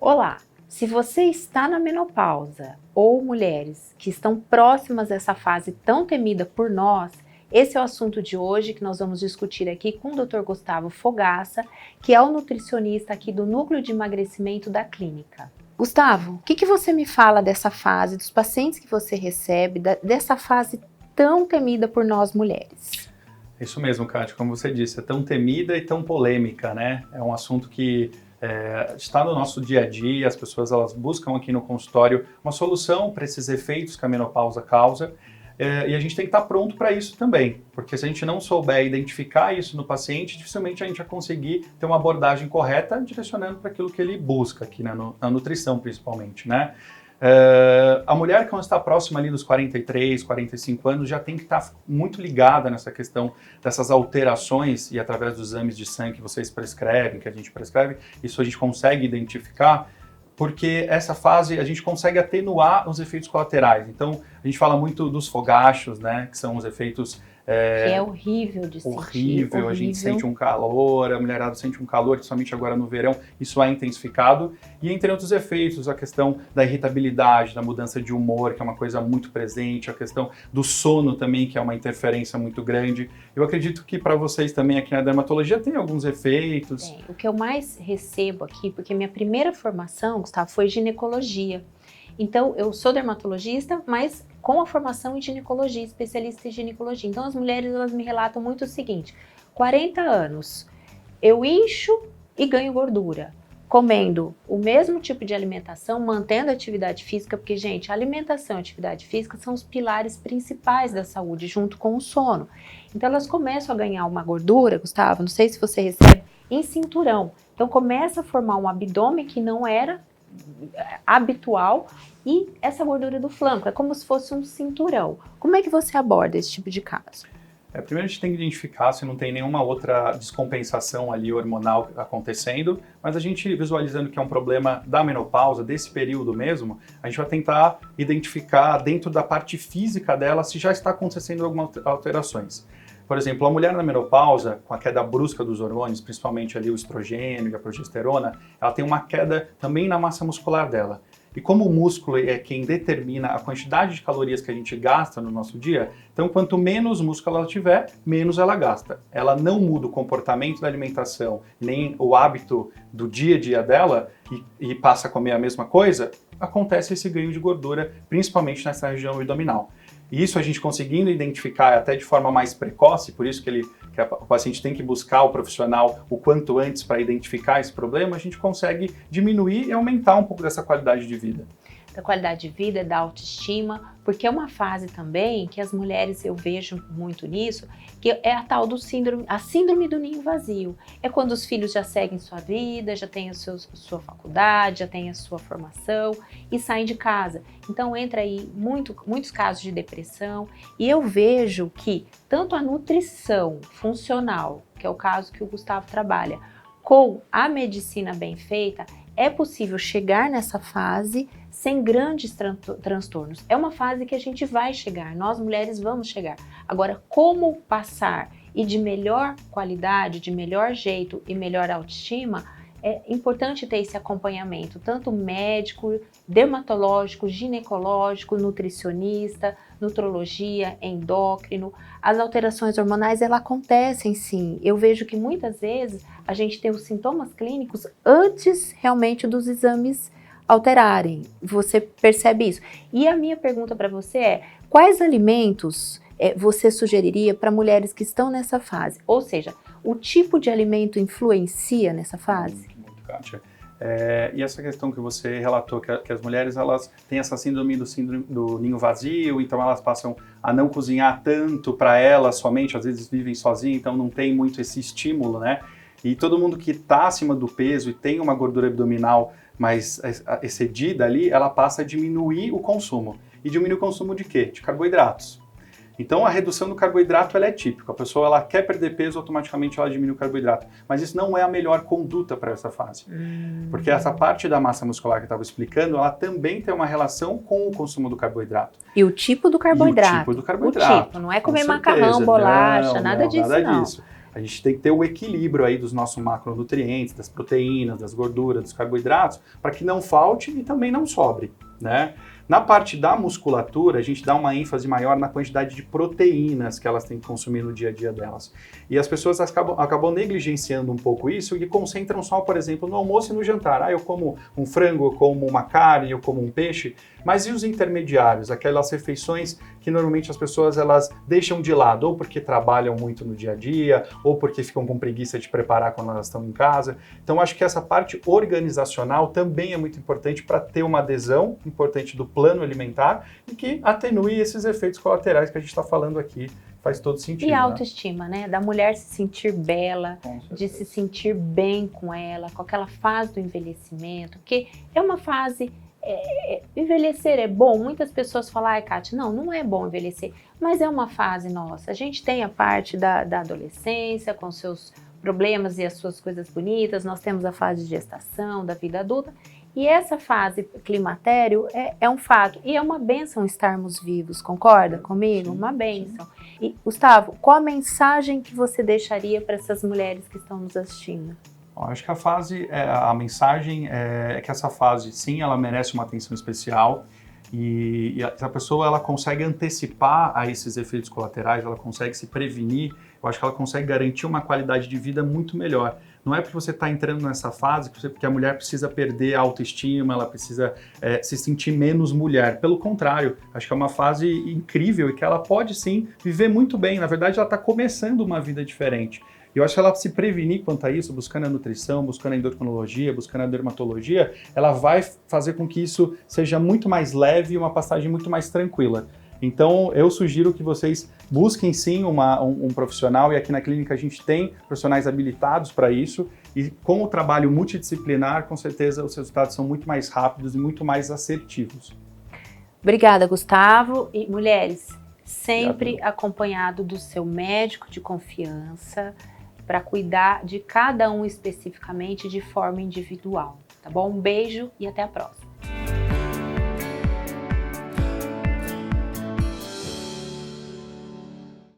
Olá! Se você está na menopausa ou mulheres que estão próximas dessa fase tão temida por nós, esse é o assunto de hoje que nós vamos discutir aqui com o Dr. Gustavo Fogaça, que é o nutricionista aqui do Núcleo de Emagrecimento da clínica. Gustavo, o que você me fala dessa fase, dos pacientes que você recebe, dessa fase tão temida por nós mulheres? Isso mesmo, Kátia, como você disse, é tão temida e tão polêmica, né? É um assunto que está no nosso dia a dia, as pessoas elas buscam aqui no consultório uma solução para esses efeitos que a menopausa causa, e a gente tem que estar pronto para isso também, porque se a gente não souber identificar isso no paciente, dificilmente a gente vai conseguir ter uma abordagem correta, direcionando para aquilo que ele busca aqui na nutrição principalmente, né? A mulher que está próxima ali dos 43, 45 anos já tem que estar muito ligada nessa questão dessas alterações e através dos exames de sangue que vocês prescrevem, que a gente prescreve, isso a gente consegue identificar, porque essa fase a gente consegue atenuar os efeitos colaterais. Então, a gente fala muito dos fogachos, né, que são os efeitos... que é horrível de sentir. Horrível, a gente sente um calor, a mulherada sente um calor, principalmente agora no verão, isso é intensificado. E entre outros efeitos, a questão da irritabilidade, da mudança de humor, que é uma coisa muito presente, a questão do sono também, que é uma interferência muito grande. Eu acredito que para vocês também aqui na dermatologia tem alguns efeitos. Tem. O que eu mais recebo aqui, porque minha primeira formação, Gustavo, foi ginecologia. Então, eu sou dermatologista, mas com a formação em ginecologia, especialista em ginecologia. Então, as mulheres, elas me relatam muito o seguinte: 40 anos, eu incho e ganho gordura, comendo o mesmo tipo de alimentação, mantendo a atividade física, porque, gente, alimentação e atividade física são os pilares principais da saúde, junto com o sono. Então, elas começam a ganhar uma gordura, Gustavo, não sei se você recebe, em cinturão. Então, começa a formar um abdômen que não era habitual e essa gordura do flanco, é como se fosse um cinturão. Como é que você aborda esse tipo de caso? Primeiro a gente tem que identificar se não tem nenhuma outra descompensação ali hormonal acontecendo, mas a gente visualizando que é um problema da menopausa, desse período mesmo, a gente vai tentar identificar dentro da parte física dela se já está acontecendo algumas alterações. Por exemplo, a mulher na menopausa, com a queda brusca dos hormônios, principalmente ali o estrogênio e a progesterona, ela tem uma queda também na massa muscular dela. E como o músculo é quem determina a quantidade de calorias que a gente gasta no nosso dia, então quanto menos músculo ela tiver, menos ela gasta. Ela não muda o comportamento da alimentação, nem o hábito do dia a dia dela e passa a comer a mesma coisa, acontece esse ganho de gordura, principalmente nessa região abdominal. E isso a gente conseguindo identificar até de forma mais precoce, por isso que o paciente tem que buscar o profissional o quanto antes para identificar esse problema, a gente consegue diminuir e aumentar um pouco dessa qualidade de vida. Da qualidade de vida, da autoestima, porque é uma fase também que as mulheres, eu vejo muito nisso, que é a tal do síndrome do ninho vazio. É quando os filhos já seguem sua vida, já têm sua faculdade, já têm a sua formação e saem de casa. Então entra aí muitos casos de depressão, e eu vejo que tanto a nutrição funcional, que é o caso que o Gustavo trabalha, com a medicina bem feita, é possível chegar nessa fase sem grandes transtornos. É uma fase que a gente vai chegar, nós mulheres vamos chegar. Agora, como passar e de melhor qualidade, de melhor jeito e melhor autoestima, é importante ter esse acompanhamento, tanto médico, dermatológico, ginecológico, nutricionista, nutrologia, endócrino. As alterações hormonais, elas acontecem sim. Eu vejo que muitas vezes a gente tem os sintomas clínicos antes realmente dos exames alterarem. Você percebe isso? E a minha pergunta para você é: quais alimentos você sugeriria para mulheres que estão nessa fase? Ou seja, o tipo de alimento influencia nessa fase? Muito, Kátia. E essa questão que você relatou, que as mulheres elas têm essa síndrome do ninho vazio, então elas passam a não cozinhar tanto para elas somente, às vezes vivem sozinhas, então não tem muito esse estímulo, né? E todo mundo que está acima do peso e tem uma gordura abdominal mais excedida ali, ela passa a diminuir o consumo. E diminuir o consumo de quê? De carboidratos. Então a redução do carboidrato ela é típica, a pessoa ela quer perder peso, automaticamente ela diminui o carboidrato, mas isso não é a melhor conduta para essa fase, porque essa parte da massa muscular que eu estava explicando, ela também tem uma relação com o consumo do carboidrato. E o tipo do carboidrato. E o tipo do carboidrato. Não é comer macarrão, bolacha, nada disso. A gente tem que ter o equilíbrio aí dos nossos macronutrientes, das proteínas, das gorduras, dos carboidratos, para que não falte e também não sobre, né? Na parte da musculatura, a gente dá uma ênfase maior na quantidade de proteínas que elas têm que consumir no dia a dia delas. E as pessoas acabam negligenciando um pouco isso e concentram só, por exemplo, no almoço e no jantar. Ah, eu como um frango, eu como uma carne, eu como um peixe. Mas e os intermediários? Aquelas refeições que normalmente as pessoas elas deixam de lado, ou porque trabalham muito no dia a dia, ou porque ficam com preguiça de preparar quando elas estão em casa. Então, acho que essa parte organizacional também é muito importante para ter uma adesão importante do plano alimentar e que atenue esses efeitos colaterais que a gente está falando aqui. Faz todo sentido. E a autoestima, né? Da mulher se sentir bela, de se sentir bem com ela, com aquela fase do envelhecimento, porque é uma fase... envelhecer é bom, muitas pessoas falam, ai Kátia, não é bom envelhecer, mas é uma fase nossa. A gente tem a parte da adolescência, com seus problemas e as suas coisas bonitas, nós temos a fase de gestação, da vida adulta, e essa fase climatério é um fato, e é uma bênção estarmos vivos, concorda comigo? Uma bênção. E Gustavo, qual a mensagem que você deixaria para essas mulheres que estão nos assistindo? Acho que a mensagem é que essa fase, sim, ela merece uma atenção especial e a pessoa ela consegue antecipar a esses efeitos colaterais, ela consegue se prevenir, eu acho que ela consegue garantir uma qualidade de vida muito melhor. Não é porque você está entrando nessa fase porque a mulher precisa perder a autoestima, ela precisa se sentir menos mulher. Pelo contrário, acho que é uma fase incrível e que ela pode sim viver muito bem. Na verdade, ela está começando uma vida diferente. E eu acho que ela se prevenir quanto a isso, buscando a nutrição, buscando a endocrinologia, buscando a dermatologia, ela vai fazer com que isso seja muito mais leve e uma passagem muito mais tranquila. Então, eu sugiro que vocês busquem sim um profissional, e aqui na clínica a gente tem profissionais habilitados para isso, e com o trabalho multidisciplinar, com certeza os resultados são muito mais rápidos e muito mais assertivos. Obrigada, Gustavo. E mulheres, sempre acompanhado do seu médico de confiança, para cuidar de cada um especificamente de forma individual, tá bom? Um beijo e até a próxima.